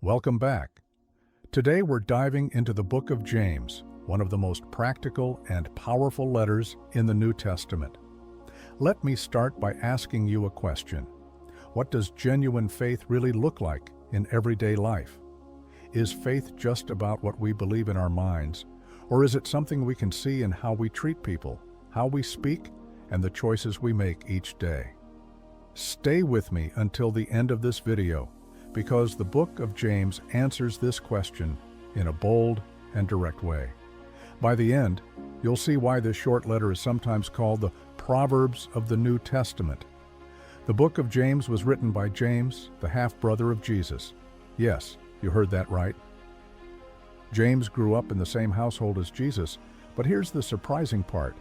Welcome back. Today we're diving into the book of James, one of the most practical and powerful letters in the New Testament. Let me start by asking you a question. What does genuine faith really look like in everyday life? Is faith just about what we believe in our minds, or is it something we can see in how we treat people, how we speak, and the choices we make each day? Stay with me until the end of this video, because the book of James answers this question in a bold and direct way. By the end, you'll see why this short letter is sometimes called the Proverbs of the New Testament. The book of James was written by James, the half-brother of Jesus. Yes, you heard that right. James grew up in the same household as Jesus, but here's the surprising part.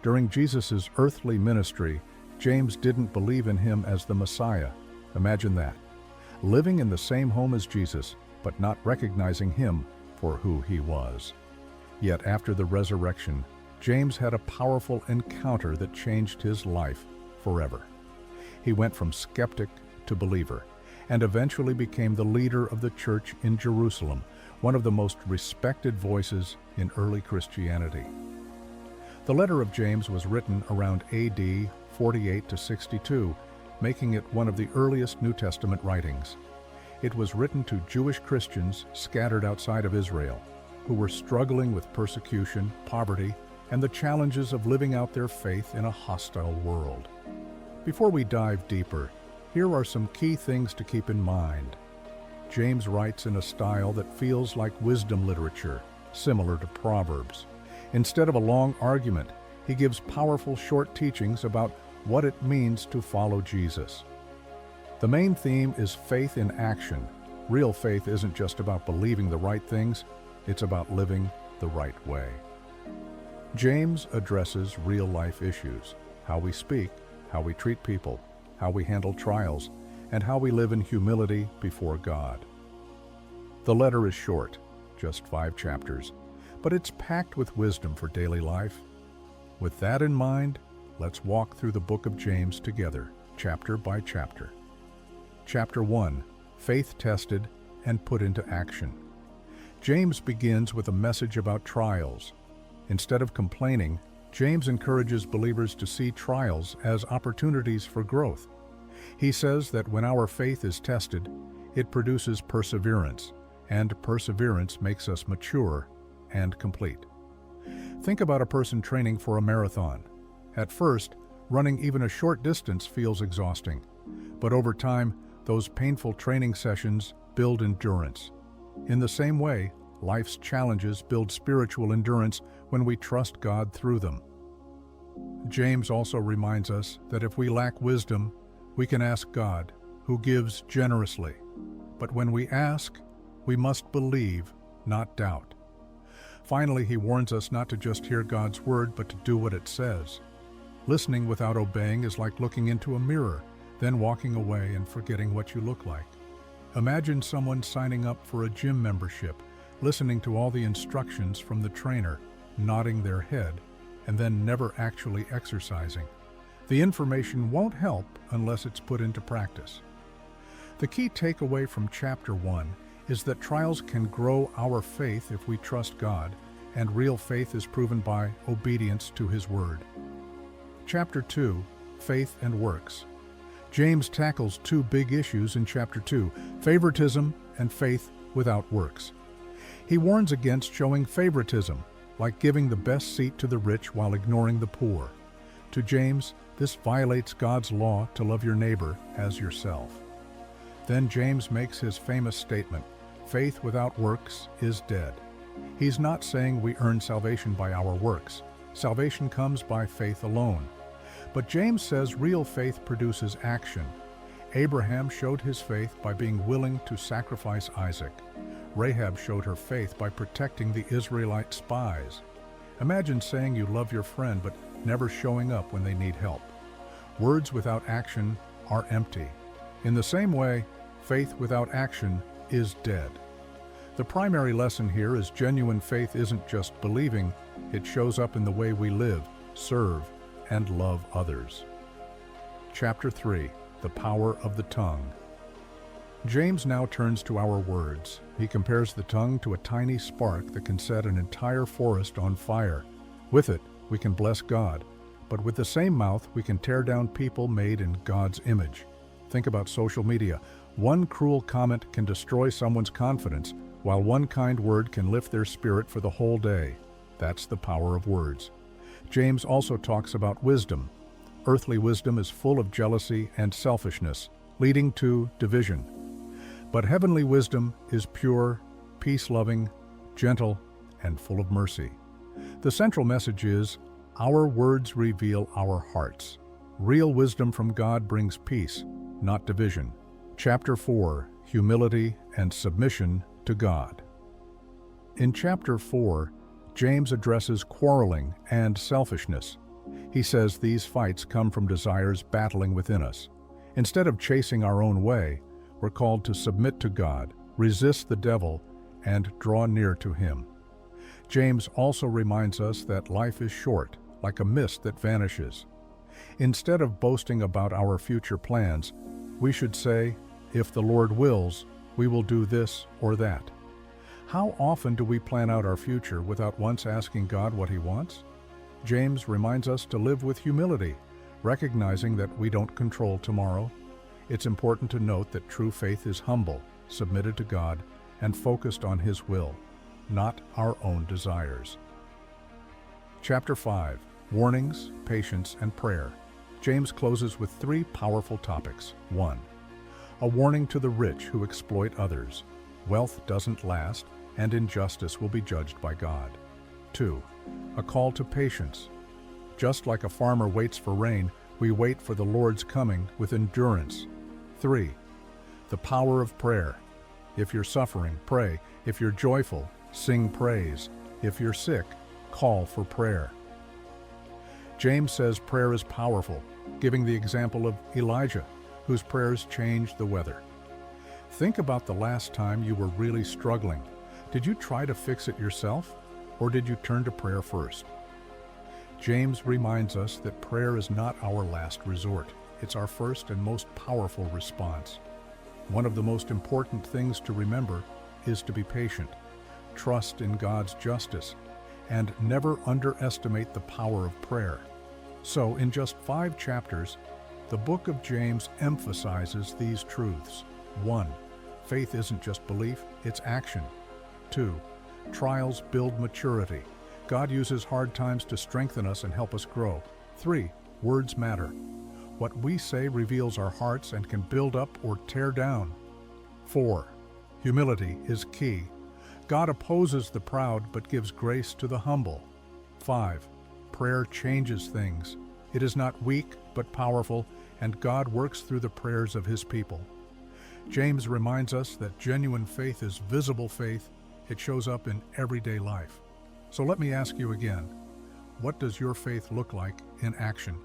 During Jesus' earthly ministry, James didn't believe in him as the Messiah. Imagine that. Living in the same home as Jesus, but not recognizing him for who he was. Yet after the resurrection, James had a powerful encounter that changed his life forever. He went from skeptic to believer, and eventually became the leader of the church in Jerusalem, one of the most respected voices in early Christianity. The letter of James was written around AD 48 to 62, making it one of the earliest New Testament writings. It was written to Jewish Christians scattered outside of Israel, who were struggling with persecution, poverty, and the challenges of living out their faith in a hostile world. Before we dive deeper, here are some key things to keep in mind. James writes in a style that feels like wisdom literature, similar to Proverbs. Instead of a long argument, he gives powerful short teachings about what it means to follow Jesus. The main theme is faith in action. Real faith isn't just about believing the right things, it's about living the right way. James addresses real-life issues: how we speak, how we treat people, how we handle trials, and how we live in humility before God. The letter is short, just 5 chapters, but it's packed with wisdom for daily life. With that in mind, let's walk through the book of James together, chapter by chapter. Chapter 1, Faith Tested and Put into Action. James begins with a message about trials. Instead of complaining, James encourages believers to see trials as opportunities for growth. He says that when our faith is tested, it produces perseverance, and perseverance makes us mature and complete. Think about a person training for a marathon. At first, running even a short distance feels exhausting, but over time, those painful training sessions build endurance. In the same way, life's challenges build spiritual endurance when we trust God through them. James also reminds us that if we lack wisdom, we can ask God, who gives generously. But when we ask, we must believe, not doubt. Finally, he warns us not to just hear God's word, but to do what it says. Listening without obeying is like looking into a mirror, then walking away and forgetting what you look like. Imagine someone signing up for a gym membership, listening to all the instructions from the trainer, nodding their head, and then never actually exercising. The information won't help unless it's put into practice. The key takeaway from chapter 1 is that trials can grow our faith if we trust God, and real faith is proven by obedience to His Word. Chapter 2, Faith and Works. James tackles 2 big issues in chapter 2, favoritism and faith without works. He warns against showing favoritism, like giving the best seat to the rich while ignoring the poor. To James, this violates God's law to love your neighbor as yourself. Then James makes his famous statement, faith without works is dead. He's not saying we earn salvation by our works. Salvation comes by faith alone. But James says real faith produces action. Abraham showed his faith by being willing to sacrifice Isaac. Rahab showed her faith by protecting the Israelite spies. Imagine saying you love your friend but never showing up when they need help. Words without action are empty. In the same way, faith without action is dead. The primary lesson here is genuine faith isn't just believing, it shows up in the way we live, serve, and love others. Chapter 3, The Power of the Tongue. James now turns to our words. He compares the tongue to a tiny spark that can set an entire forest on fire. With it, we can bless God, but with the same mouth, we can tear down people made in God's image. Think about social media. One cruel comment can destroy someone's confidence, while one kind word can lift their spirit for the whole day. That's the power of words. James also talks about wisdom. Earthly wisdom is full of jealousy and selfishness, leading to division. But heavenly wisdom is pure, peace-loving, gentle, and full of mercy. The central message is, our words reveal our hearts. Real wisdom from God brings peace, not division. Chapter 4, Humility and Submission to God. In Chapter 4, James addresses quarreling and selfishness. He says these fights come from desires battling within us. Instead of chasing our own way, we're called to submit to God, resist the devil, and draw near to him. James also reminds us that life is short, like a mist that vanishes. Instead of boasting about our future plans, we should say, if the Lord wills, we will do this or that. How often do we plan out our future without once asking God what He wants? James reminds us to live with humility, recognizing that we don't control tomorrow. It's important to note that true faith is humble, submitted to God, and focused on His will, not our own desires. Chapter 5, Warnings, Patience, and Prayer. James closes with 3 powerful topics. 1. A warning to the rich who exploit others. Wealth doesn't last, and injustice will be judged by God. 2. A call to patience. Just like a farmer waits for rain, we wait for the Lord's coming with endurance. 3. The power of prayer. If you're suffering, pray. If you're joyful, sing praise. If you're sick, call for prayer. James says prayer is powerful, giving the example of Elijah, whose prayers changed the weather. Think about the last time you were really struggling. Did you try to fix it yourself, or did you turn to prayer first? James reminds us that prayer is not our last resort. It's our first and most powerful response. One of the most important things to remember is to be patient, trust in God's justice, and never underestimate the power of prayer. So, in just 5 chapters, the book of James emphasizes these truths. 1. Faith isn't just belief, it's action. 2. Trials build maturity. God uses hard times to strengthen us and help us grow. 3. Words matter. What we say reveals our hearts and can build up or tear down. 4. Humility is key. God opposes the proud but gives grace to the humble. 5. Prayer changes things. It is not weak but powerful, and God works through the prayers of His people. James reminds us that genuine faith is visible faith. It shows up in everyday life. So let me ask you again, what does your faith look like in action?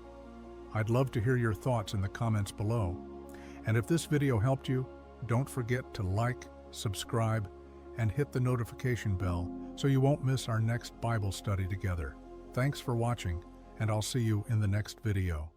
I'd love to hear your thoughts in the comments below. And if this video helped you, don't forget to like, subscribe, and hit the notification bell so you won't miss our next Bible study together. Thanks for watching, and I'll see you in the next video.